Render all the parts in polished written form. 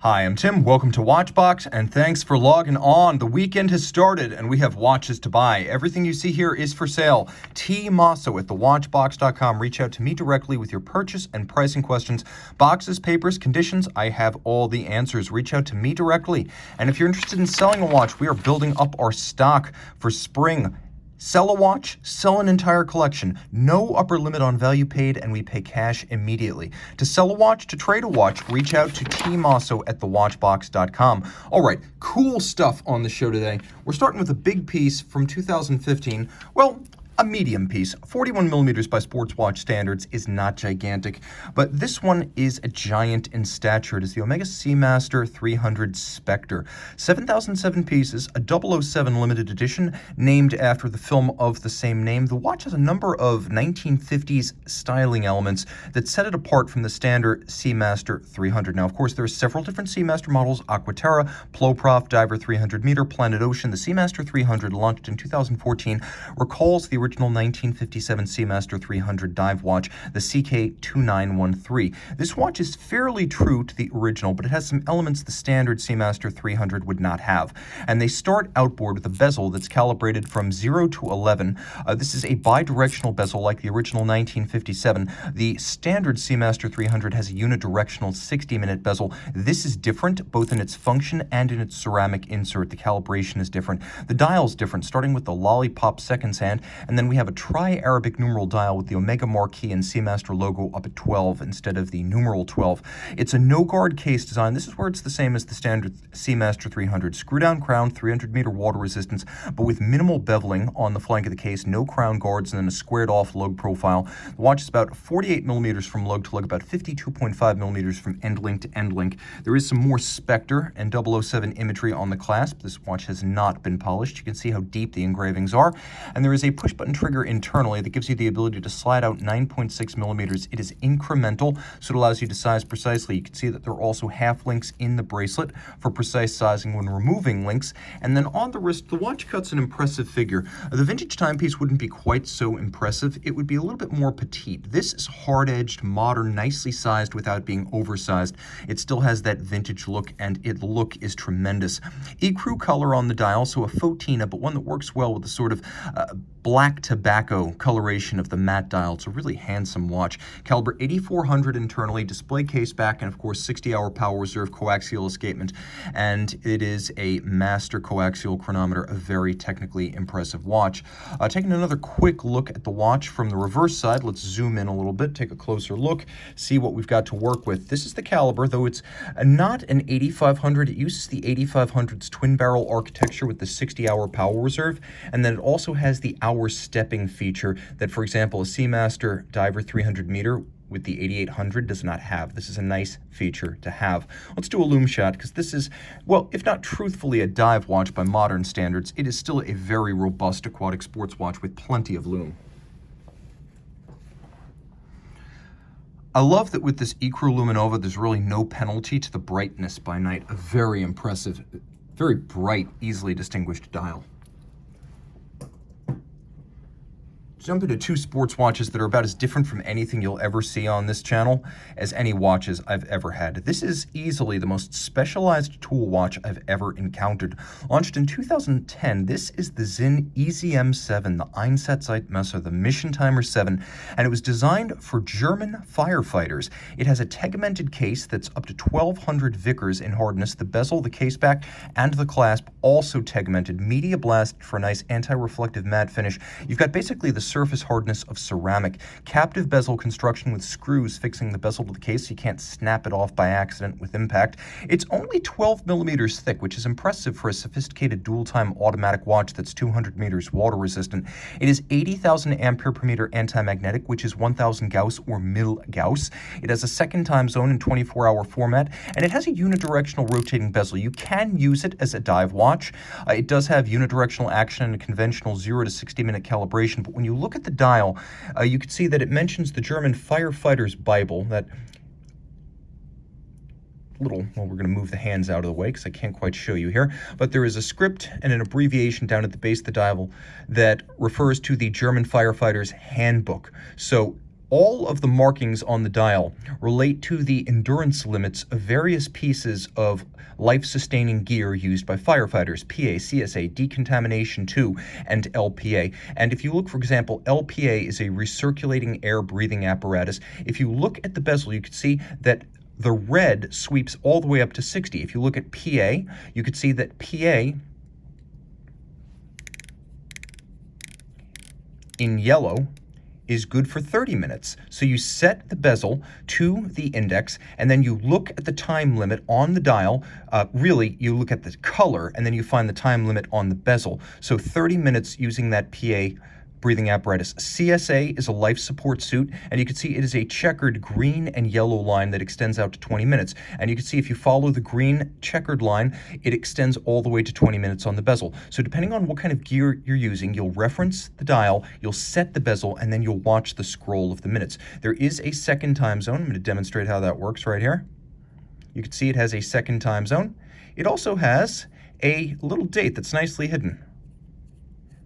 Hi, I'm Tim. Welcome to WatchBox, and thanks for logging on. The weekend has started, and we have watches to buy. Everything you see here is for sale. tmosso at thewatchbox.com. Reach out to me directly with your purchase and pricing questions. Boxes, papers, conditions, I have all the answers. Reach out to me directly. And if you're interested in selling a watch, we are building up our stock for spring. Sell a watch, sell an entire collection. No upper limit on value paid, and we pay cash immediately. To sell a watch, to trade a watch, reach out to tmosso at thewatchbox.com. All right, cool stuff on the show today. We're starting with a big piece from 2015. Well, a medium piece. 41 millimeters by sports watch standards is not gigantic, but this one is a giant in stature. It is the Omega Seamaster 300 Spectre. 7,007 pieces, a 007 limited edition, named after the film of the same name. The watch has a number of 1950s styling elements that set it apart from the standard Seamaster 300. Now, of course, there are several different Seamaster models: Aquaterra, Ploprof, Diver 300 meter, Planet Ocean. The Seamaster 300, launched in 2014, recalls the original 1957 Seamaster 300 dive watch, the CK2913. This watch is fairly true to the original, but it has some elements the standard Seamaster 300 would not have. And they start outboard with a bezel that's calibrated from 0 to 11. This is a bi-directional bezel like the original 1957. The standard Seamaster 300 has a unidirectional 60-minute bezel. This is different both in its function and in its ceramic insert. The calibration is different. The dial's different, starting with the lollipop seconds hand, and then we have a tri-Arabic numeral dial with the Omega marquee and Seamaster logo up at 12 instead of the numeral 12. It's a no-guard case design. This is where it's the same as the standard Seamaster 300. Screw-down crown, 300-meter water resistance, but with minimal beveling on the flank of the case, no crown guards, and then a squared-off lug profile. The watch is about 48 millimeters from lug to lug, about 52.5 millimeters from end link to end link. There is some more Spectre and 007 imagery on the clasp. This watch has not been polished. You can see how deep the engravings are. And there is a push-button trigger internally that gives you the ability to slide out 9.6 millimeters. It is incremental, so it allows you to size precisely. You can see that there are also half links in the bracelet for precise sizing when removing links. And then on the wrist, the watch cuts an impressive figure. The vintage timepiece wouldn't be quite so impressive. It would be a little bit more petite. This is hard-edged, modern, nicely sized without being oversized. It still has that vintage look, and its look is tremendous. Ecru color on the dial, so a fauxtina, but one that works well with the sort of black tobacco coloration of the matte dial. It's a really handsome watch. Caliber 8400 internally, display case back, and of course 60-hour power reserve coaxial escapement. And it is a master coaxial chronometer, a very technically impressive watch. Taking another quick look at the watch from the reverse side, let's zoom in a little bit, take a closer look, see what we've got to work with. This is the caliber, though it's not an 8500. It uses the 8500's twin barrel architecture with the 60-hour power reserve, and then it also has the hour stepping feature that, for example, a Seamaster Diver 300 meter with the 8800 does not have. This is a nice feature to have. Let's do a loom shot, because this is, well, if not truthfully a dive watch by modern standards, it is still a very robust aquatic sports watch with plenty of loom. I love that with this Ecru Luminova, there's really no penalty to the brightness by night. A very impressive, very bright, easily distinguished dial. Jump into two sports watches that are about as different from anything you'll ever see on this channel as any watches I've ever had. This is easily the most specialized tool watch I've ever encountered. Launched in 2010, this is the Sinn EZM7, the Einsatzzeitmesser, the Mission Timer 7, and it was designed for German firefighters. It has a tegmented case that's up to 1200 Vickers in hardness. The bezel, the caseback, and the clasp also tegmented, media blast for a nice anti-reflective matte finish. You've got basically the surface hardness of ceramic. Captive bezel construction with screws fixing the bezel to the case so you can't snap it off by accident with impact. It's only 12 millimeters thick, which is impressive for a sophisticated dual-time automatic watch that's 200 meters water resistant. It is 80,000 ampere per meter anti-magnetic, which is 1000 Gauss or mil Gauss. It has a second time zone in 24-hour format, and it has a unidirectional rotating bezel. You can use it as a dive watch. It does have unidirectional action and a conventional 0 to 60-minute calibration, but when you look at the dial, you can see that it mentions the German Firefighter's Bible, that little, well, we're going to move the hands out of the way because I can't quite show you here, but there is a script and an abbreviation down at the base of the dial that refers to the German Firefighter's Handbook. So All of the markings on the dial relate to the endurance limits of various pieces of life-sustaining gear used by firefighters: PA, CSA, decontamination 2, and LPA. And if you look, for example, LPA is a recirculating air breathing apparatus. If you look at the bezel, you can see that the red sweeps all the way up to 60. If you look at PA, you could see that PA in yellow is good for 30 minutes. So you set the bezel to the index, and then you look at the time limit on the dial. Really, you look at the color, and then you find the time limit on the bezel. So 30 minutes using that PA breathing apparatus. CSA is a life support suit, and you can see it is a checkered green and yellow line that extends out to 20 minutes. And you can see if you follow the green checkered line, it extends all the way to 20 minutes on the bezel. So depending on what kind of gear you're using, you'll reference the dial, you'll set the bezel, and then you'll watch the scroll of the minutes. There is a second time zone. I'm going to demonstrate how that works right here. You can see it has a second time zone. It also has a little date that's nicely hidden.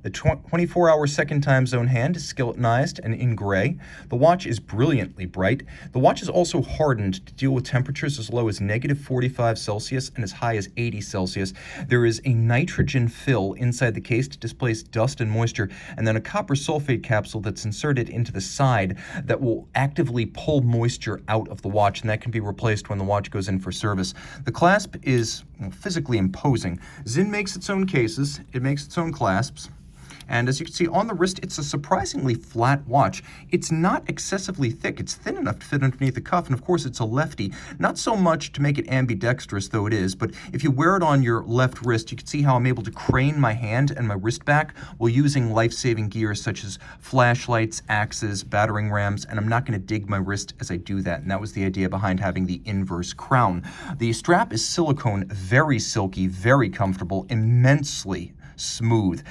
The 24-hour second time zone hand is skeletonized and in gray. The watch is brilliantly bright. The watch is also hardened to deal with temperatures as low as -45 Celsius and as high as 80 Celsius. There is a nitrogen fill inside the case to displace dust and moisture, and then a copper sulfate capsule that's inserted into the side that will actively pull moisture out of the watch, and that can be replaced when the watch goes in for service. The clasp is physically imposing. Zinn makes its own cases. It makes its own clasps. And as you can see on the wrist, it's a surprisingly flat watch. It's not excessively thick. It's thin enough to fit underneath the cuff, and of course it's a lefty. Not so much to make it ambidextrous, though it is, but if you wear it on your left wrist, you can see how I'm able to crane my hand and my wrist back while using life-saving gear such as flashlights, axes, battering rams, and I'm not going to dig my wrist as I do that, and that was the idea behind having the inverse crown. The strap is silicone, very silky, very comfortable, immensely smooth.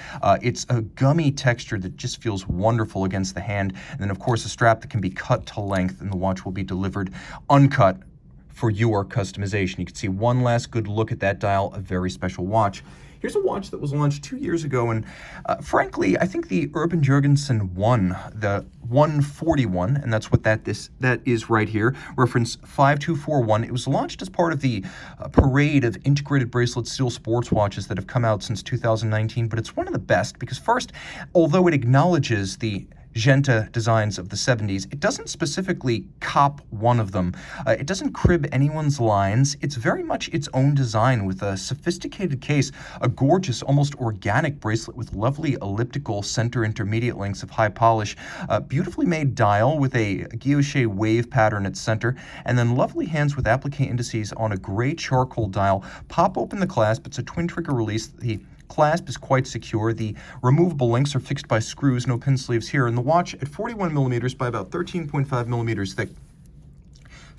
It's a gummy texture that just feels wonderful against the hand. And then, of course, a strap that can be cut to length, and the watch will be delivered uncut for your customization. You can see one last good look at that dial, a very special watch. Here's a watch that was launched 2 years ago, and frankly, I think the Urban Jurgensen 1, the 141, and that's what that is right here, reference 5241. It was launched as part of the parade of integrated bracelet steel sports watches that have come out since 2019, but it's one of the best because first, although it acknowledges the Genta designs of the 70s, it doesn't specifically cop one of them. It doesn't crib anyone's lines. It's very much its own design with a sophisticated case, a gorgeous, almost organic bracelet with lovely elliptical center intermediate links of high polish, a beautifully made dial with a guilloche wave pattern at center, and then lovely hands with applique indices on a gray charcoal dial. Pop open the clasp. It's a twin trigger release. The clasp is quite secure. The removable links are fixed by screws, no pin sleeves here, and the watch at 41 millimeters by about 13.5 millimeters thick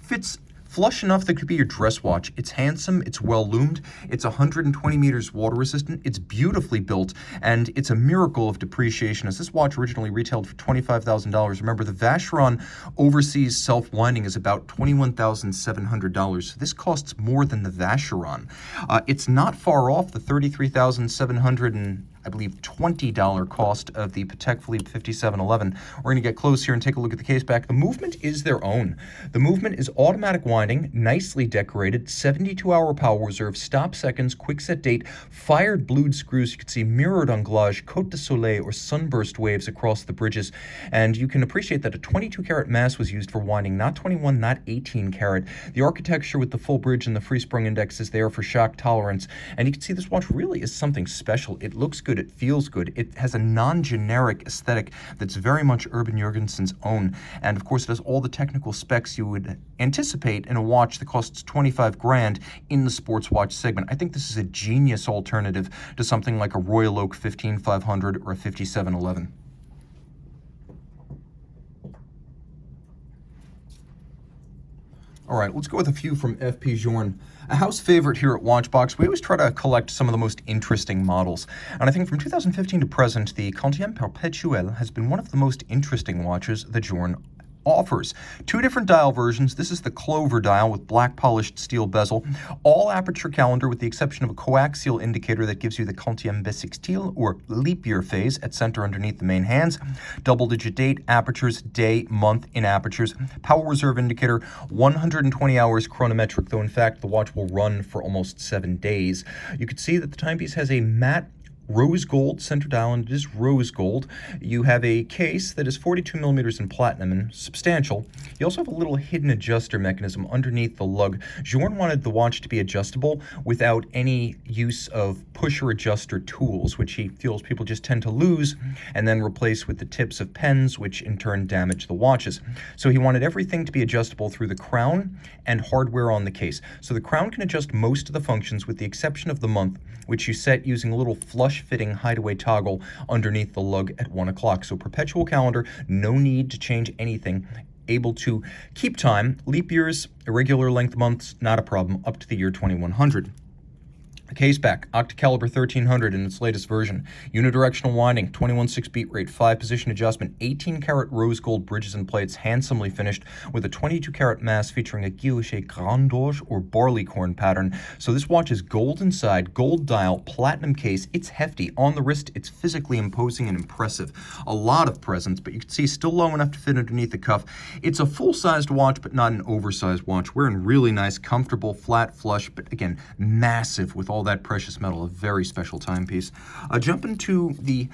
fits flush enough that could be your dress watch. It's handsome, it's well loomed, it's 120 meters water resistant, it's beautifully built, and it's a miracle of depreciation. As this watch originally retailed for $25,000, remember the Vacheron overseas self-winding is about $21,700. So this costs more than the Vacheron. It's not far off the $33,700 and I believe $20 cost of the Patek Philippe 5711. We're going to get close here and take a look at the case back. The movement is their own. The movement is automatic winding, nicely decorated, 72-hour power reserve, stop seconds, quick set date, fired blued screws. You can see mirrored anglage, Côte de Soleil, or sunburst waves across the bridges. And you can appreciate that a 22-carat mass was used for winding, not 21, not 18 carat. The architecture with the full bridge and the free sprung index is there for shock tolerance. And you can see this watch really is something special. It looks good. It feels good. It has a non-generic aesthetic that's very much Urban Jurgensen's own. And of course, it has all the technical specs you would anticipate in a watch that costs 25 grand in the sports watch segment. I think this is a genius alternative to something like a Royal Oak 15500 or a 5711. All right, let's go with a few from FP Journe. A house favorite here at WatchBox, we always try to collect some of the most interesting models. And I think from 2015 to present, the Quantième Perpétuel has been one of the most interesting watches that Journe offers. Two different dial versions. This is the Clover dial with black polished steel bezel. All aperture calendar with the exception of a coaxial indicator that gives you the quantième bissextile or leap year phase at center underneath the main hands. Double-digit date, apertures, day, month in apertures. Power reserve indicator, 120 hours chronometric, though in fact the watch will run for almost 7 days. You can see that the timepiece has a matte rose gold center dial, and it is rose gold. You have a case that is 42 millimeters in platinum and substantial. You also have a little hidden adjuster mechanism underneath the lug. Journe wanted the watch to be adjustable without any use of pusher adjuster tools, which he feels people just tend to lose and then replace with the tips of pens, which in turn damage the watches. So he wanted everything to be adjustable through the crown and hardware on the case. So the crown can adjust most of the functions with the exception of the month, which you set using a little flush-fitting hideaway toggle underneath the lug at 1 o'clock. So perpetual calendar, no need to change anything. Able to keep time. Leap years, irregular length months, not a problem, up to the year 2100. The caseback, Octacaliber 1300 in its latest version. Unidirectional winding, 21/6 beat rate, 5-position adjustment, 18-karat rose gold bridges and plates, handsomely finished with a 22-karat mass featuring a guilloche grand orge or barleycorn pattern. So this watch is gold inside, gold dial, platinum case. It's hefty. On the wrist, it's physically imposing and impressive. A lot of presence, but you can see still low enough to fit underneath the cuff. It's a full-sized watch, but not an oversized watch. Wearing really nice, comfortable, flat, flush, but again, massive with all that precious metal, a very special timepiece. Jumping to the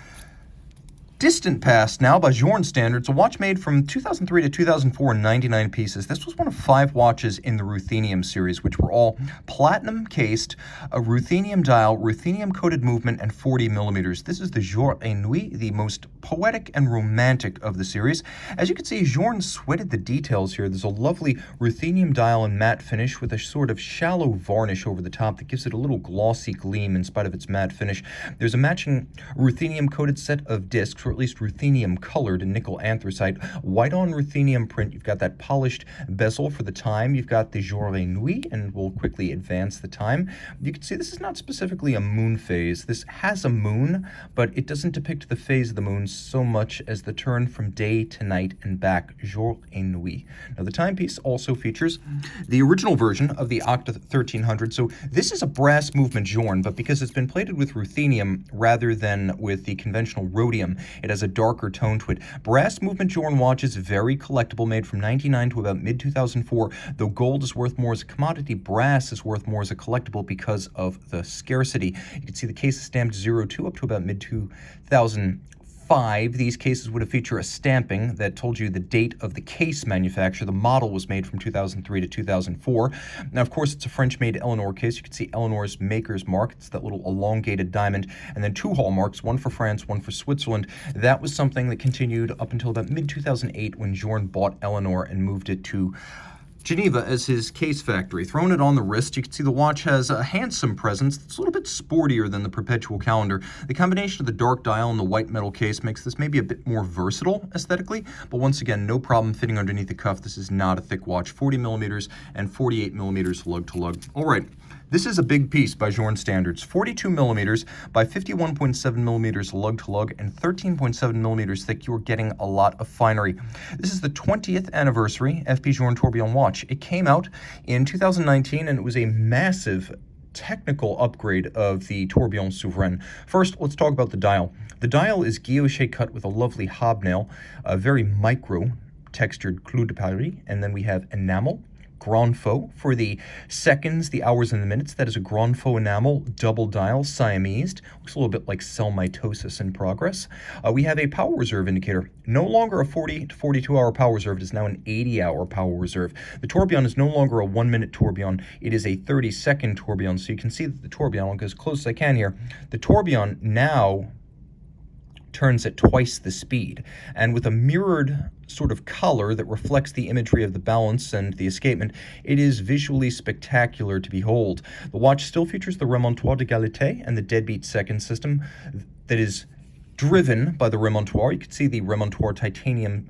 distant past now by Journe standards, a watch made from 2003 to 2004 in 99 pieces. This was one of 5 watches in the ruthenium series, which were all platinum cased, a ruthenium dial, ruthenium coated movement, and 40 millimeters. This is the Jour et Nuit, the most poetic and romantic of the series. As you can see, Journe sweated the details here. There's a lovely ruthenium dial and matte finish with a sort of shallow varnish over the top that gives it a little glossy gleam in spite of its matte finish. There's a matching ruthenium coated set of discs, or at least ruthenium colored in nickel anthracite, white on ruthenium print. You've got that polished bezel for the time. You've got the Jour et Nuit, and we'll quickly advance the time. You can see this is not specifically a moon phase. This has a moon, but it doesn't depict the phase of the moon so much as the turn from day to night and back, Jour et Nuit. Now the timepiece also features the original version of the Octa 1300. So this is a brass movement Journe, but because it's been plated with ruthenium rather than with the conventional rhodium, it has a darker tone to it. Brass movement Journe watch is very collectible, made from 99 to about mid-2004. Though gold is worth more as a commodity, brass is worth more as a collectible because of the scarcity. You can see the case is stamped 02 up to about mid-2005. These cases would have featured a stamping that told you the date of the case manufacture. The model was made from 2003 to 2004. Now, of course, it's a French-made Eleanor case. You can see Eleanor's maker's mark. It's that little elongated diamond. And then 2 hallmarks, one for France, one for Switzerland. That was something that continued up until about mid-2008 when Journe bought Eleanor and moved it to Geneva as his case factory. Throwing it on the wrist, you can see the watch has a handsome presence. It's a little bit sportier than the perpetual calendar. The combination of the dark dial and the white metal case makes this maybe a bit more versatile aesthetically, but once again, no problem fitting underneath the cuff. This is not a thick watch, 40 millimeters and 48 millimeters lug to lug. All right. This is a big piece by Journe standards, 42 millimeters by 51.7 millimeters lug to lug and 13.7 millimeters thick. You're getting a lot of finery. This is the 20th anniversary FP Journe tourbillon watch. It came out in 2019 and it was a massive technical upgrade of the tourbillon souverain. First, let's talk about the dial. The dial is guilloche cut with a lovely hobnail, a very micro textured clou de Paris, and then we have enamel. Grand Faux for the seconds, the hours, and the minutes. That is a Grand Faux enamel, double dial, Siamese. Looks a little bit like cell mitosis in progress. We have a power reserve indicator. No longer a 40 to 42-hour power reserve. It is now an 80-hour power reserve. The tourbillon is no longer a 1-minute tourbillon. It is a 30-second tourbillon. So you can see that the tourbillon, I'll go as close as I can here, the tourbillon now turns at twice the speed, and with a mirrored sort of color that reflects the imagery of the balance and the escapement, it is visually spectacular to behold. The watch still features the remontoire d'égalité and the deadbeat second system that is driven by the remontoire. You can see the remontoire titanium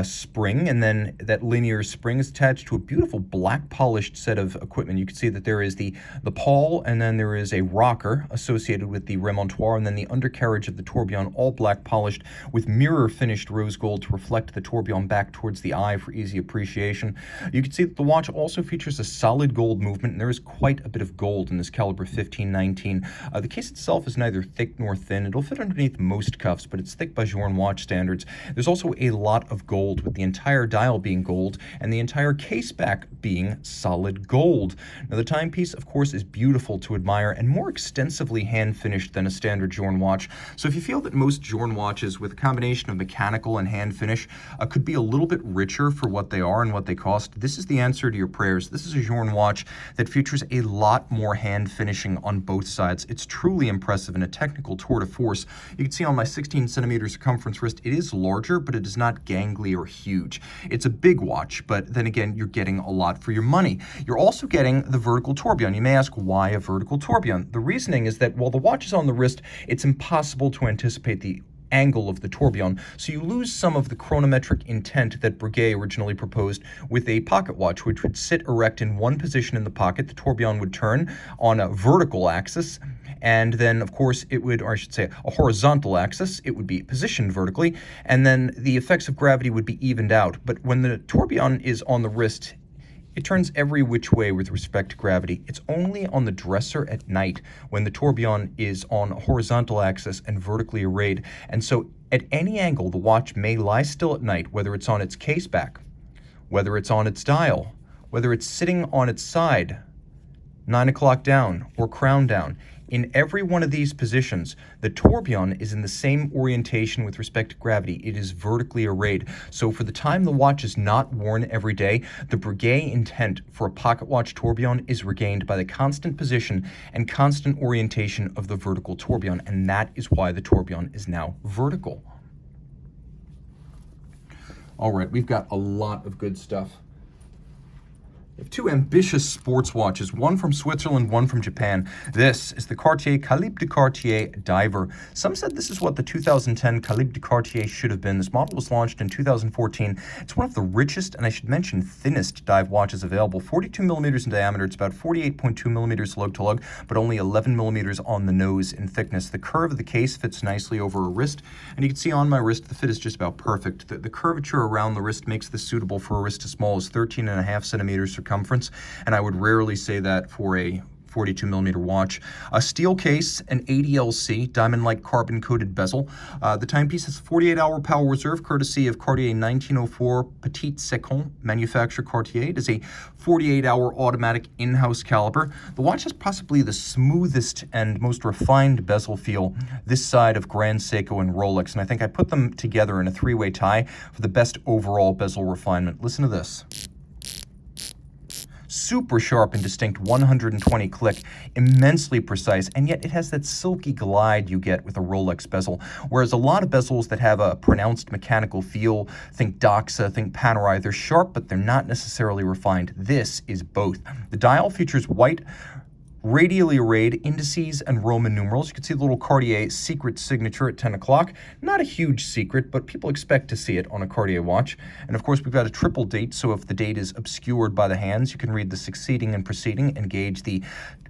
spring, and then that linear spring is attached to a beautiful black polished set of equipment. You can see that there is the pawl, and then there is a rocker associated with the remontoir, and then the undercarriage of the tourbillon, all black polished with mirror finished rose gold to reflect the tourbillon back towards the eye for easy appreciation. You can see that the watch also features a solid gold movement, and there is quite a bit of gold in this caliber 1519. The case itself is neither thick nor thin. It'll fit underneath most cuffs, but it's thick by Journe watch standards. There's also a lot of gold, with the entire dial being gold and the entire caseback being solid gold. Now, the timepiece, of course, is beautiful to admire and more extensively hand-finished than a standard Journe watch. So if you feel that most Journe watches with a combination of mechanical and hand finish could be a little bit richer for what they are and what they cost, this is the answer to your prayers. This is a Journe watch that features a lot more hand finishing on both sides. It's truly impressive and a technical tour de force. You can see on my 16 centimeter circumference wrist, it is larger, but it is not gangly or huge. It's a big watch, but then again, you're getting a lot for your money. You're also getting the vertical tourbillon. You may ask, why a vertical tourbillon? The reasoning is that while the watch is on the wrist, it's impossible to anticipate the angle of the tourbillon, so you lose some of the chronometric intent that Breguet originally proposed with a pocket watch, which would sit erect in one position in the pocket. The tourbillon would turn on a vertical axis, and then, of course, it would, or I should say, a horizontal axis. It would be positioned vertically, and then the effects of gravity would be evened out. But when the tourbillon is on the wrist, it turns every which way with respect to gravity. It's only on the dresser at night when the tourbillon is on a horizontal axis and vertically arrayed. And so at any angle, the watch may lie still at night, whether it's on its caseback, whether it's on its dial, whether it's sitting on its side, 9 o'clock down, or crown down. In every one of these positions, the tourbillon is in the same orientation with respect to gravity. It is vertically arrayed. So for the time the watch is not worn every day, the Breguet intent for a pocket watch tourbillon is regained by the constant position and constant orientation of the vertical tourbillon, and that is why the tourbillon is now vertical. All right, we've got a lot of good stuff. We have two ambitious sports watches, one from Switzerland, one from Japan. This is the Cartier Calipe de Cartier Diver. Some said this is what the 2010 Calipe de Cartier should have been. This model was launched in 2014. It's one of the richest, and I should mention thinnest, dive watches available. 42 millimeters in diameter. It's about 48.2 millimeters lug to lug, but only 11 millimeters on the nose in thickness. The curve of the case fits nicely over a wrist, and you can see on my wrist, the fit is just about perfect. The curvature around the wrist makes this suitable for a wrist as small as 13.5 centimeters circumference, and I would rarely say that for a 42 millimeter watch. A steel case, an ADLC, diamond-like carbon-coated bezel. The timepiece has 48-hour power reserve, courtesy of Cartier 1904 Petit Second, manufacturer Cartier. It is a 48-hour automatic in-house caliber. The watch has possibly the smoothest and most refined bezel feel this side of Grand Seiko and Rolex, and I think I put them together in a three-way tie for the best overall bezel refinement. Listen to this. Super sharp and distinct 120 click, immensely precise, and yet it has that silky glide you get with a Rolex bezel, whereas a lot of bezels that have a pronounced mechanical feel, think Doxa, think Panerai, they're sharp, but they're not necessarily refined. This is both. The dial features white, radially arrayed indices and Roman numerals. You can see the little Cartier secret signature at 10 o'clock. Not a huge secret, but people expect to see it on a Cartier watch. And of course, we've got a triple date, so if the date is obscured by the hands, you can read the succeeding and preceding and gauge the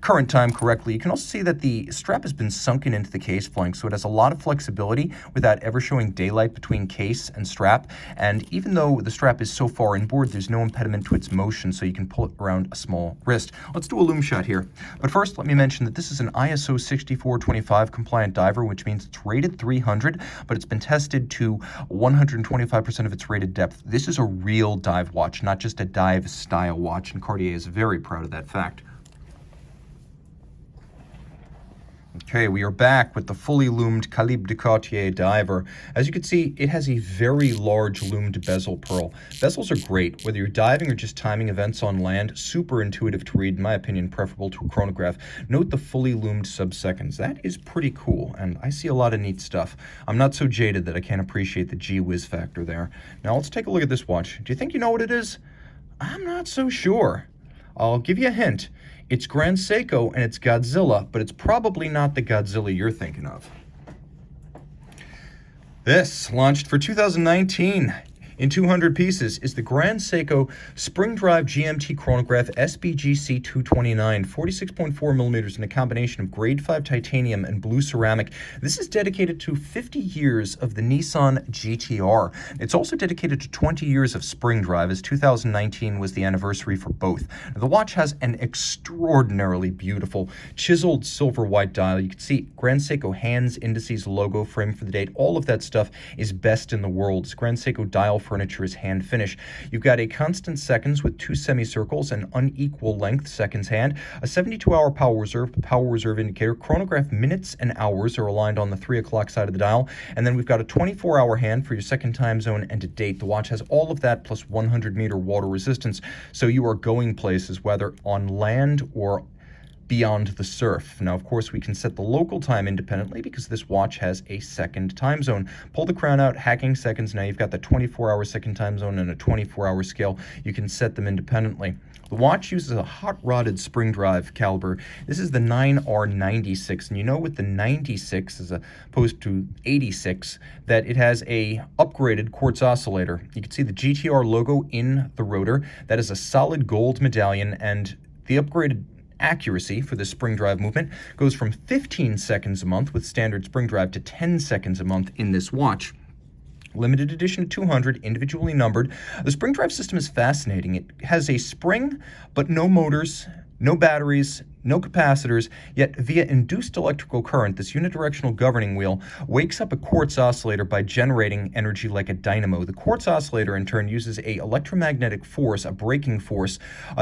current time correctly. You can also see that the strap has been sunken into the case flank, so it has a lot of flexibility without ever showing daylight between case and strap. And even though the strap is so far inboard, there's no impediment to its motion, so you can pull it around a small wrist. Let's do a loom shot here. But first, let me mention that this is an ISO 6425 compliant diver, which means it's rated 300, but it's been tested to 125% of its rated depth. This is a real dive watch, not just a dive style watch, and Cartier is very proud of that fact. Okay, we are back with the fully loomed Calipe de Cartier diver. As you can see, it has a very large loomed bezel pearl. Bezels are great, whether you're diving or just timing events on land. Super intuitive to read, in my opinion, preferable to a chronograph. Note the fully loomed sub-seconds. That is pretty cool, and I see a lot of neat stuff. I'm not so jaded that I can't appreciate the gee-whiz factor there. Now let's take a look at this watch. Do you think you know what it is? I'm not so sure. I'll give you a hint. It's Grand Seiko and it's Godzilla, but it's probably not the Godzilla you're thinking of. This, launched for 2019. In 200 pieces is the Grand Seiko Spring Drive GMT Chronograph Spgc 229, 46.4 millimeters in a combination of grade 5 titanium and blue ceramic. This is dedicated to 50 years of the Nissan GTR. It's also dedicated to 20 years of Spring Drive, as 2019 was the anniversary for both. Now, the watch has an extraordinarily beautiful chiseled silver white dial. You can see Grand Seiko hands, indices, logo, frame for the date. All of that stuff is best in the world. This Grand Seiko dial furniture is hand finish. You've got a constant seconds with 2 semicircles, an unequal length seconds hand, a 72-hour power reserve indicator. Chronograph minutes and hours are aligned on the 3 o'clock side of the dial, and then we've got a 24-hour hand for your second time zone and a date. The watch has all of that plus 100-meter water resistance, so you are going places, whether on land or beyond the surf. Now, of course, we can set the local time independently because this watch has a second time zone. Pull the crown out, hacking seconds. Now you've got the 24-hour second time zone and a 24-hour scale. You can set them independently. The watch uses a hot-rodded spring drive caliber. This is the 9R96, and you know with the 96 as opposed to 86 that it has a upgraded quartz oscillator. You can see the GTR logo in the rotor. That is a solid gold medallion, and the upgraded accuracy for the spring drive movement goes from 15 seconds a month with standard spring drive to 10 seconds a month in this watch. Limited edition of 200, individually numbered. The spring drive system is fascinating. It has a spring, but no motors, no batteries, no capacitors, yet via induced electrical current, this unidirectional governing wheel wakes up a quartz oscillator by generating energy like a dynamo. The quartz oscillator, in turn, uses a electromagnetic force, a braking force,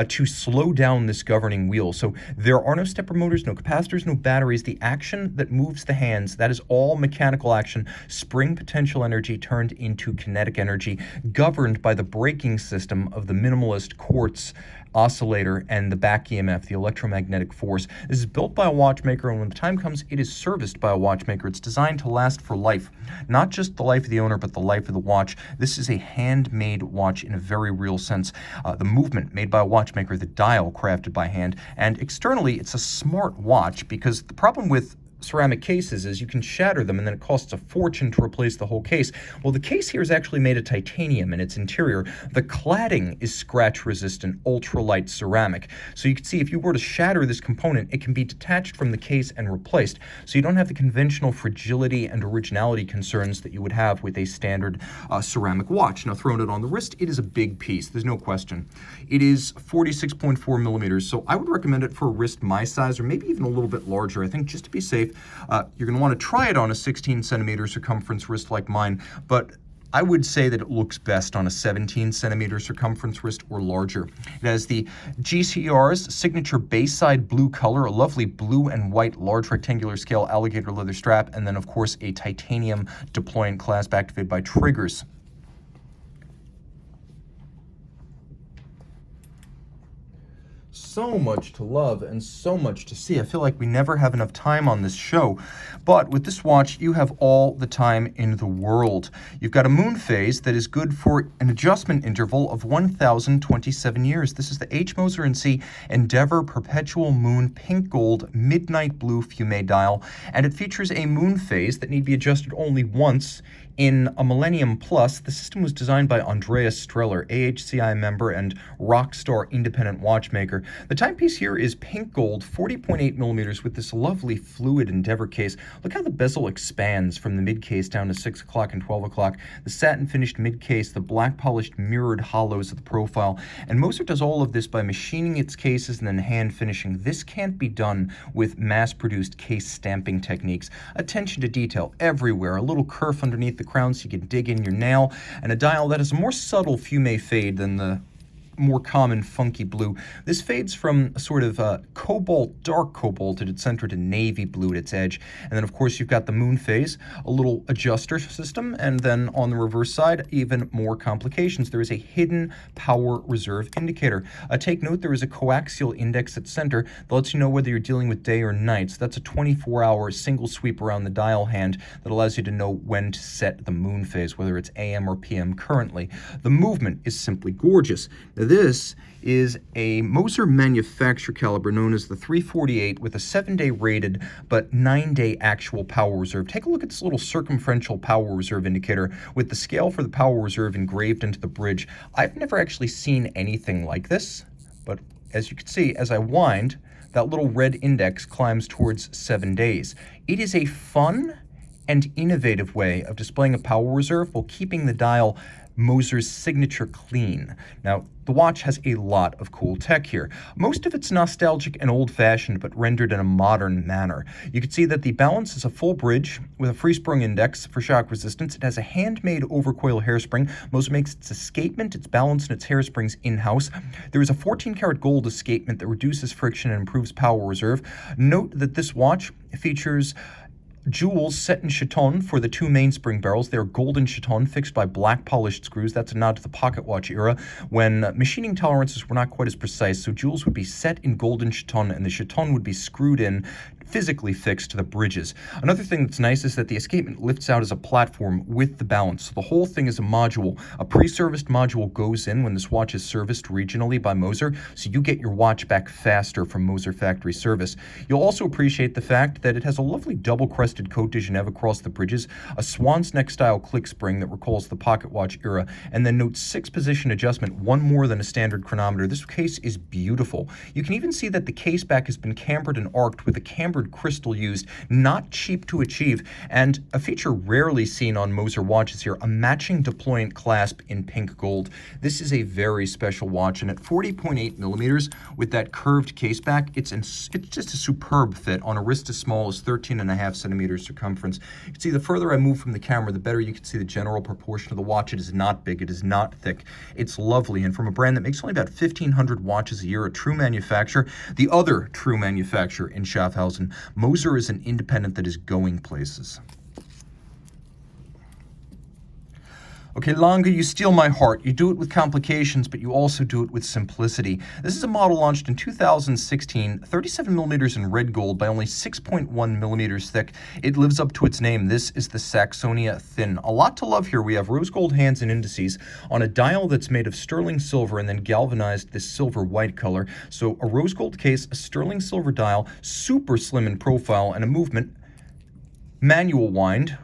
to slow down this governing wheel. So there are no stepper motors, no capacitors, no batteries. The action that moves the hands, that is all mechanical action, spring potential energy turned into kinetic energy, governed by the braking system of the minimalist quartz oscillator and the back EMF, the electromagnetic force. This is built by a watchmaker, and when the time comes, it is serviced by a watchmaker. It's designed to last for life, not just the life of the owner, but the life of the watch. This is a handmade watch in a very real sense. The movement made by a watchmaker, the dial crafted by hand, and externally, it's a smart watch because the problem with ceramic cases is you can shatter them and then it costs a fortune to replace the whole case. Well, the case here is actually made of titanium in its interior. The cladding is scratch resistant ultralight ceramic. So you can see if you were to shatter this component, it can be detached from the case and replaced. So you don't have the conventional fragility and originality concerns that you would have with a standard ceramic watch. Now, throwing it on the wrist, it is a big piece. There's no question. It is 46.4 millimeters. So I would recommend it for a wrist my size or maybe even a little bit larger. I think just to be safe, you're going to want to try it on a 16 centimeter circumference wrist like mine, but I would say that it looks best on a 17 centimeter circumference wrist or larger. It has the GCR's signature Bayside blue color, a lovely blue and white large rectangular scale alligator leather strap, and then of course a titanium deployant clasp activated by triggers. So much to love and so much to see. I feel like we never have enough time on this show, but with this watch, you have all the time in the world. You've got a moon phase that is good for an adjustment interval of 1,027 years. This is the H. Moser & C Endeavor Perpetual Moon Pink Gold Midnight Blue Fume dial, and it features a moon phase that need be adjusted only once. In a Millennium Plus, the system was designed by Andreas Streller, AHCI member and Rockstar independent watchmaker. The timepiece here is pink gold, 40.8 millimeters with this lovely fluid Endeavor case. Look how the bezel expands from the mid case down to 6 o'clock and 12 o'clock. The satin finished mid case, the black polished mirrored hollows of the profile. And Moser does all of this by machining its cases and then hand finishing. This can't be done with mass-produced case stamping techniques. Attention to detail everywhere, a little kerf underneath the crown so you can dig in your nail, and a dial that has a more subtle fume fade than the more common funky blue. This fades from a sort of cobalt, dark cobalt at its center to navy blue at its edge. And then, of course, you've got the moon phase, a little adjuster system, and then on the reverse side, even more complications. There is a hidden power reserve indicator. Take note, there is a coaxial index at center that lets you know whether you're dealing with day or night. So that's a 24-hour single sweep around the dial hand that allows you to know when to set the moon phase, whether it's AM or PM currently. The movement is simply gorgeous. Now, This is a Moser manufacturer caliber known as the 348 with a 7-day rated but 9-day actual power reserve. Take a look at this little circumferential power reserve indicator with the scale for the power reserve engraved into the bridge. I've never actually seen anything like this, but as you can see, as I wind, that little red index climbs towards 7 days. It is a fun and innovative way of displaying a power reserve while keeping the dial Moser's signature clean. Now, the watch has a lot of cool tech here. Most of it's nostalgic and old-fashioned, but rendered in a modern manner. You can see that the balance is a full bridge with a free-sprung index for shock resistance. It has a handmade overcoil hairspring. Moser makes its escapement, its balance, and its hairsprings in-house. There is a 14-karat gold escapement that reduces friction and improves power reserve. Note that this watch features jewels set in chaton for the two mainspring barrels. They're golden chaton fixed by black polished screws. That's a nod to the pocket watch era when machining tolerances were not quite as precise, so jewels would be set in golden chaton and the chaton would be screwed in, physically fixed to the bridges. Another thing that's nice is that the escapement lifts out as a platform with the balance. So the whole thing is a module. A pre-serviced module goes in when this watch is serviced regionally by Moser, so you get your watch back faster from Moser factory service. You'll also appreciate the fact that it has a lovely double-crested Cote de Genève across the bridges, a swan's neck style click spring that recalls the pocket watch era, and then note 6-position adjustment, one more than a standard chronometer. This case is beautiful. You can even see that the case back has been cambered and arced with a cambered crystal used, not cheap to achieve, and a feature rarely seen on Moser watches here, a matching deployant clasp in pink gold. This is a very special watch, and at 40.8 millimeters with that curved case back, it's just a superb fit on a wrist as small as 13.5 centimeters circumference. You can see the further I move from the camera, the better you can see the general proportion of the watch. It is not big, it is not thick, it's lovely, and from a brand that makes only about 1,500 watches a year, a true manufacturer, the other true manufacturer in Schaffhausen, Moser is an independent that is going places. Okay, Lange, you steal my heart. You do it with complications, but you also do it with simplicity. This is a model launched in 2016, 37 millimeters in red gold by only 6.1 millimeters thick. It lives up to its name. This is the Saxonia Thin. A lot to love here. We have rose gold hands and indices on a dial that's made of sterling silver and then galvanized this silver white color. So a rose gold case, a sterling silver dial, super slim in profile, and a movement, manual wind,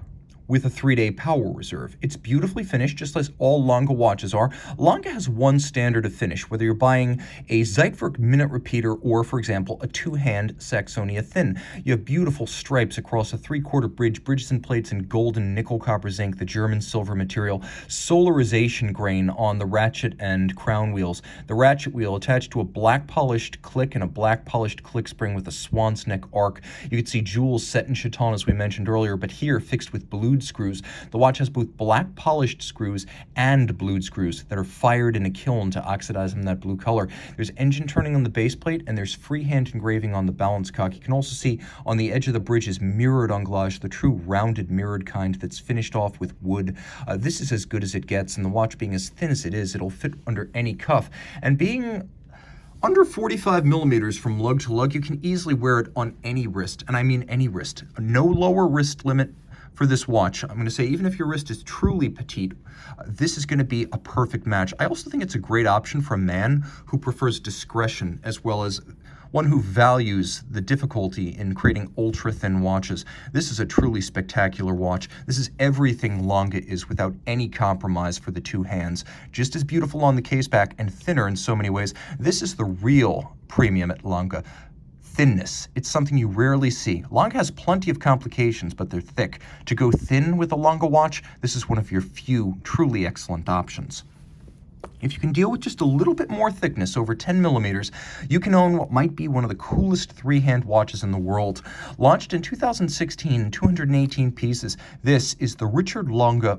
with a 3-day power reserve. It's beautifully finished, just as all Lange watches are. Lange has one standard of finish, whether you're buying a Zeitwerk minute repeater or, for example, a 2-hand Saxonia Thin. You have beautiful stripes across a 3/4 bridge, bridges and plates in golden nickel copper zinc, the German silver material, solarization grain on the ratchet and crown wheels. The ratchet wheel attached to a black polished click and a black polished click spring with a swan's neck arc. You can see jewels set in chaton, as we mentioned earlier, but here fixed with blued screws. The watch has both black polished screws and blued screws that are fired in a kiln to oxidize them that blue color. There's engine turning on the base plate and there's freehand engraving on the balance cock. You can also see on the edge of the bridge is mirrored anglage, the true rounded mirrored kind that's finished off with wood. This is as good as it gets, and the watch being as thin as it is, it'll fit under any cuff. And being under 45 millimeters from lug to lug, you can easily wear it on any wrist, and I mean any wrist. No lower wrist limit for this watch. I'm going to say even if your wrist is truly petite, this is going to be a perfect match. I also think it's a great option for a man who prefers discretion as well as one who values the difficulty in creating ultra-thin watches. This is a truly spectacular watch. This is everything Lange is without any compromise for the two hands. Just as beautiful on the case back and thinner in so many ways. This is the real premium at Lange. Thinness. It's something you rarely see. Lange has plenty of complications, but they're thick. To go thin with a Lange watch, this is one of your few truly excellent options. If you can deal with just a little bit more thickness, over 10 millimeters, you can own what might be one of the coolest 3-hand watches in the world. Launched in 2016, 218 pieces, this is the Richard Lange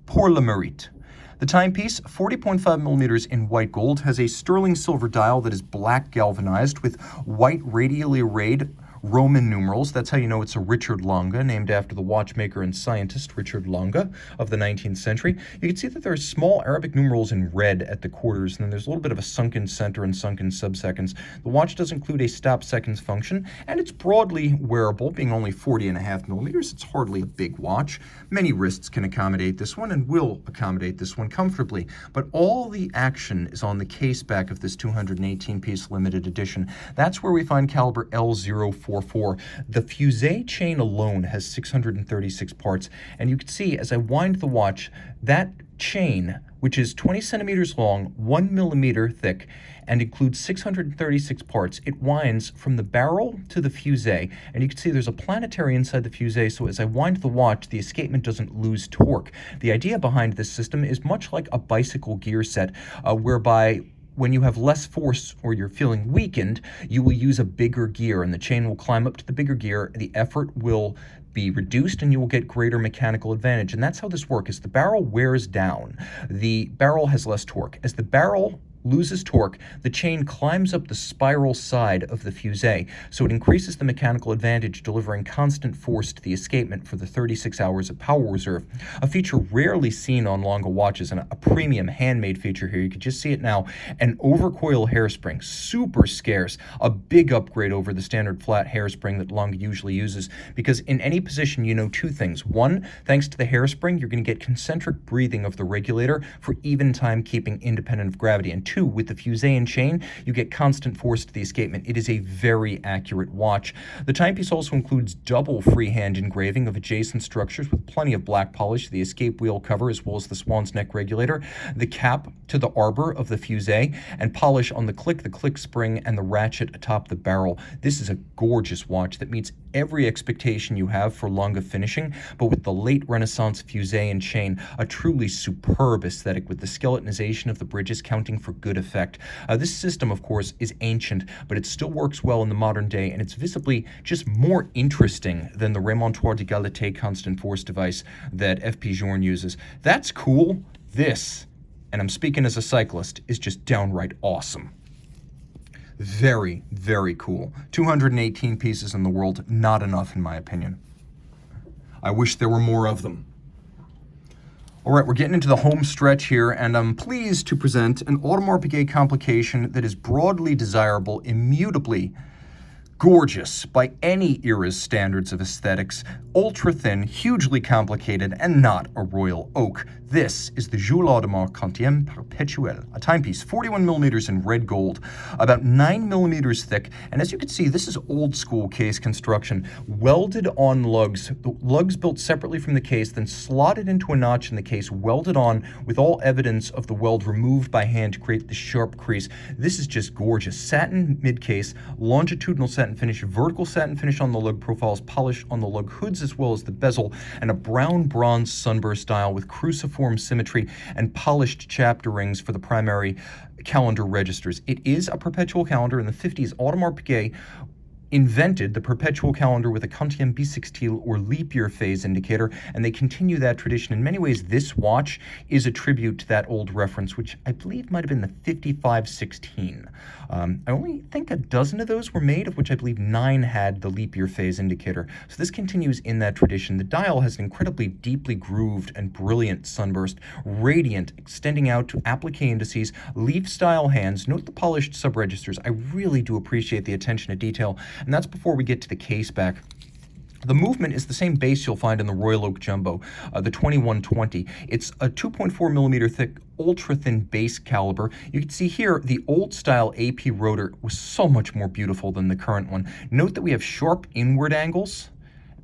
Pour le Mérite. The timepiece, 40.5 millimeters in white gold, has a sterling silver dial that is black galvanized with white radially arrayed Roman numerals. That's how you know it's a Richard Lange, named after the watchmaker and scientist Richard Lange of the 19th century. You can see that there are small Arabic numerals in red at the quarters, and then there's a little bit of a sunken center and sunken subseconds. The watch does include a stop seconds function, and it's broadly wearable, being only 40.5 millimeters. It's hardly a big watch. Many wrists can accommodate this one and will accommodate this one comfortably, but all the action is on the case back of this 218-piece limited edition. That's where we find caliber L044. The fusee chain alone has 636 parts, and you can see as I wind the watch, that chain, which is 20 centimeters long, 1 millimeter thick, and includes 636 parts, it winds from the barrel to the fusee, and you can see there's a planetary inside the fusee, so as I wind the watch, the escapement doesn't lose torque. The idea behind this system is much like a bicycle gear set, whereby when you have less force or you're feeling weakened, you will use a bigger gear, and the chain will climb up to the bigger gear, the effort will be reduced, and you will get greater mechanical advantage. And that's how this works. As the barrel wears down, the barrel has less torque. As the barrel loses torque, the chain climbs up the spiral side of the fusee, so it increases the mechanical advantage, delivering constant force to the escapement for the 36 hours of power reserve. A feature rarely seen on Lange watches, and a premium handmade feature here. You can just see it now. An overcoil hairspring, super scarce, a big upgrade over the standard flat hairspring that Lange usually uses, because in any position you know two things. One, thanks to the hairspring, you're going to get concentric breathing of the regulator for even time keeping independent of gravity, and two, with the fusee and chain, you get constant force to the escapement. It is a very accurate watch. The timepiece also includes double freehand engraving of adjacent structures with plenty of black polish, the escape wheel cover as well as the swan's neck regulator, the cap to the arbor of the fusee, and polish on the click spring, and the ratchet atop the barrel. This is a gorgeous watch that meets every expectation you have for Lange finishing, but with the late Renaissance fusee and chain, a truly superb aesthetic with the skeletonization of the bridges counting for good effect. This system, of course, is ancient, but it still works well in the modern day, and it's visibly just more interesting than the Remontoir d'égalité constant force device that FP Journe uses. That's cool. This, and I'm speaking as a cyclist, is just downright awesome. Very, very cool. 218 pieces in the world, not enough in my opinion. I wish there were more of them. All right, we're getting into the home stretch here, and I'm pleased to present an Audemars Piguet complication that is broadly desirable, immutably gorgeous by any era's standards of aesthetics, ultra thin, hugely complicated, and not a royal oak. This is the Jules Audemars Quantième Perpétuel, a timepiece 41 millimeters in red gold, about 9 millimeters thick, and as you can see, this is old school case construction, welded on lugs, the lugs built separately from the case, then slotted into a notch in the case, welded on with all evidence of the weld removed by hand to create the sharp crease. This is just gorgeous. Satin mid-case, longitudinal satin finish, vertical satin finish on the lug profiles, polish on the lug hoods as well as the bezel, and a brown bronze sunburst style with cruciform symmetry and polished chapter rings for the primary calendar registers. It is a perpetual calendar. In the 50s, Audemars Piguet invented the perpetual calendar with a quantième bissextile or leap year phase indicator, and they continue that tradition. In many ways, this watch is a tribute to that old reference, which I believe might have been the 5516. I only think a dozen of those were made, of which I believe 9 had the leap year phase indicator. So this continues in that tradition. The dial has an incredibly deeply grooved and brilliant sunburst, radiant, extending out to applique indices, leaf-style hands. Note the polished subregisters. I really do appreciate the attention to detail, and that's before we get to the case back. The movement is the same base you'll find in the Royal Oak Jumbo, the 2120. It's a 2.4 millimeter thick, ultra-thin base caliber. You can see here the old-style AP rotor was so much more beautiful than the current one. Note that we have sharp inward angles,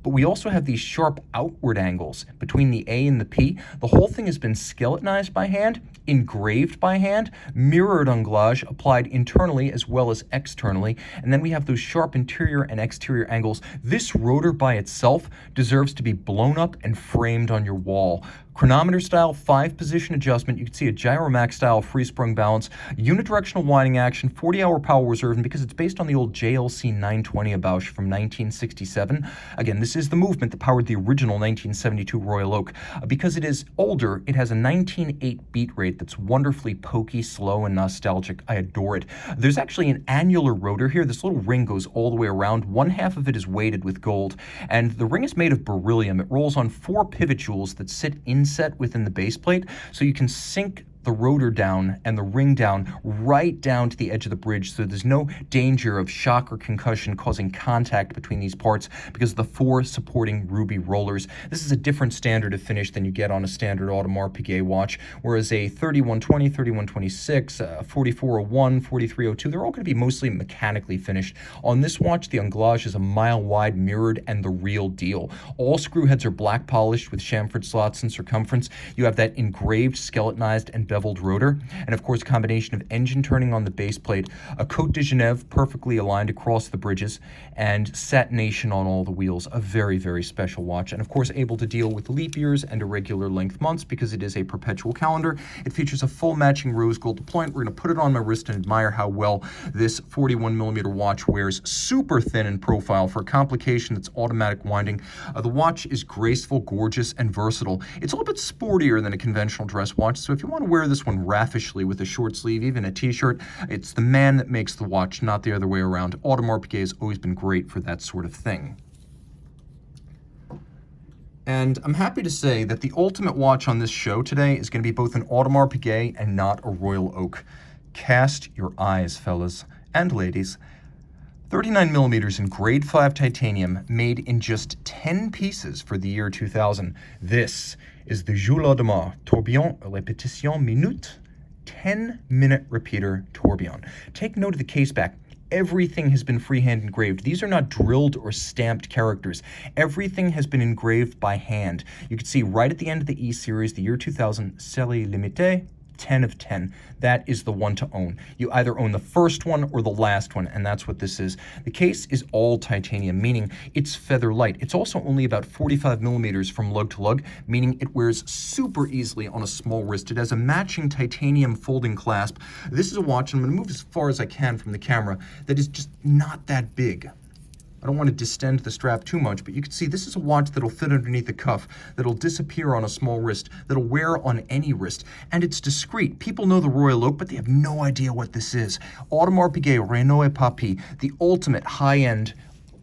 but we also have these sharp outward angles between the A and the P. The whole thing has been skeletonized by hand, engraved by hand, mirrored anglage applied internally as well as externally, and then we have those sharp interior and exterior angles. This rotor by itself deserves to be blown up and framed on your wall. Chronometer style 5-position adjustment. You can see a Gyromax style free sprung balance, unidirectional winding action, 40-hour power reserve, and because it's based on the old JLC 920 Bausch from 1967, again, this This is the movement that powered the original 1972 Royal Oak. Because it is older, it has a 19.8 beat rate that's wonderfully pokey, slow, and nostalgic. I adore it. There's actually an annular rotor here. This little ring goes all the way around. One half of it is weighted with gold, and the ring is made of beryllium. It rolls on 4 pivot jewels that sit inset within the base plate, so you can sink the rotor down and the ring down right down to the edge of the bridge, so there's no danger of shock or concussion causing contact between these parts because of the 4 supporting ruby rollers. This is a different standard of finish than you get on a standard Audemars Piguet watch, whereas a 3120, 3126, 4401, 4302, they're all going to be mostly mechanically finished. On this watch, the anglage is a mile wide, mirrored, and the real deal. All screw heads are black polished with chamfered slots in circumference. You have that engraved, skeletonized, and beveled rotor, and of course a combination of engine turning on the base plate, a Côte de Genève perfectly aligned across the bridges, and satination on all the wheels. A very, very special watch, and of course able to deal with leap years and irregular length months because it is a perpetual calendar. It features a full matching rose gold deployment. We're going to put it on my wrist and admire how well this 41mm watch wears. Super thin in profile for a complication that's automatic winding. The watch is graceful, gorgeous, and versatile. It's a little bit sportier than a conventional dress watch, so if you want to wear this one raffishly with a short sleeve, even a t-shirt, it's the man that makes the watch, not the other way around. Audemars Piguet has always been great for that sort of thing. And I'm happy to say that the ultimate watch on this show today is going to be both an Audemars Piguet and not a Royal Oak. Cast your eyes, fellas and ladies. 39mm in grade 5 titanium, made in just 10 pieces for the year 2000. This is the Jules Audemars Tourbillon Répétition Minute 10-minute repeater tourbillon. Take note of the caseback. Everything has been freehand engraved. These are not drilled or stamped characters. Everything has been engraved by hand. You can see right at the end of the E series, the year 2000, série limitée, 10 of 10. That is the one to own. You either own the first one or the last one, and that's what this is. The case is all titanium, meaning it's feather light. It's also only about 45mm from lug to lug, meaning it wears super easily on a small wrist. It has a matching titanium folding clasp. This is a watch, and I'm going to move as far as I can from the camera, that is just not that big. I don't want to distend the strap too much, but you can see this is a watch that'll fit underneath the cuff, that'll disappear on a small wrist, that'll wear on any wrist, and it's discreet. People know the Royal Oak, but they have no idea what this is. Audemars Piguet Renault et Papy, the ultimate high-end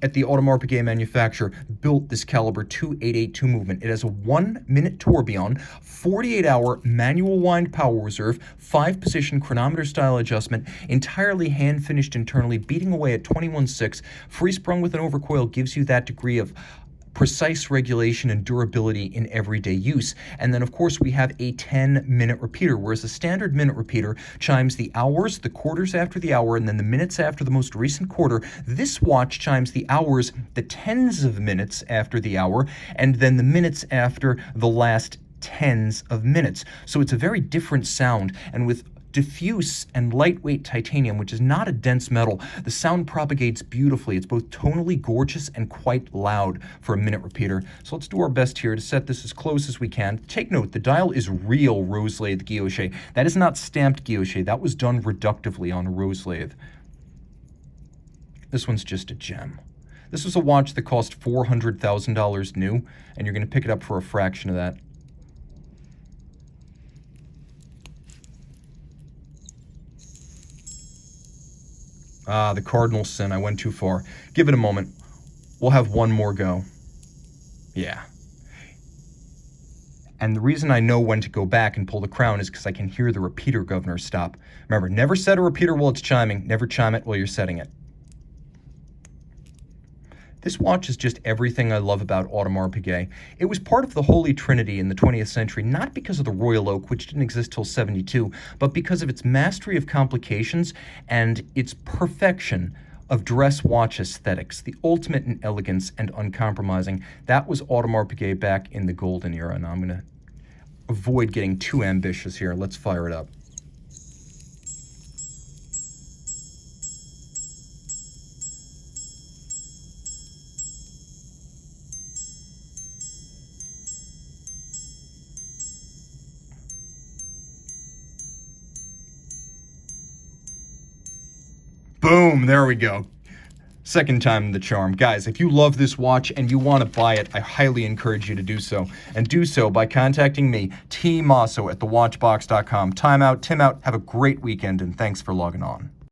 at the Audemars Piguet manufacturer, built this caliber 2882 movement. It has a 1-minute tourbillon, 48-hour manual wind power reserve, 5-position chronometer style adjustment, entirely hand finished internally, beating away at 21.6. Free sprung with an overcoil gives you that degree of precise regulation and durability in everyday use. And then of course we have a 10-minute repeater, whereas a standard minute repeater chimes the hours, the quarters after the hour, and then the minutes after the most recent quarter. This watch chimes the hours, the tens of minutes after the hour, and then the minutes after the last tens of minutes. So it's a very different sound, and with diffuse and lightweight titanium, which is not a dense metal, the sound propagates beautifully. It's both tonally gorgeous and quite loud for a minute repeater. So let's do our best here to set this as close as we can. Take note, the dial is real rose lathe guilloche. That is not stamped guilloche. That was done reductively on a rose lathe. This one's just a gem. This was a watch that cost $400,000 new, and you're going to pick it up for a fraction of that. Ah, the cardinal sin. I went too far. Give it a moment. We'll have one more go. Yeah. And the reason I know when to go back and pull the crown is because I can hear the repeater governor stop. Remember, never set a repeater while it's chiming. Never chime it while you're setting it. This watch is just everything I love about Audemars Piguet. It was part of the Holy Trinity in the 20th century, not because of the Royal Oak, which didn't exist till '72, but because of its mastery of complications and its perfection of dress watch aesthetics, the ultimate in elegance and uncompromising. That was Audemars Piguet back in the golden era. Now I'm going to avoid getting too ambitious here. Let's fire it up. Boom, there we go. Second time the charm. Guys, if you love this watch and you want to buy it, I highly encourage you to do so. And do so by contacting me, tmosso at thewatchbox.com. Time out, Tim out. Have a great weekend, and thanks for logging on.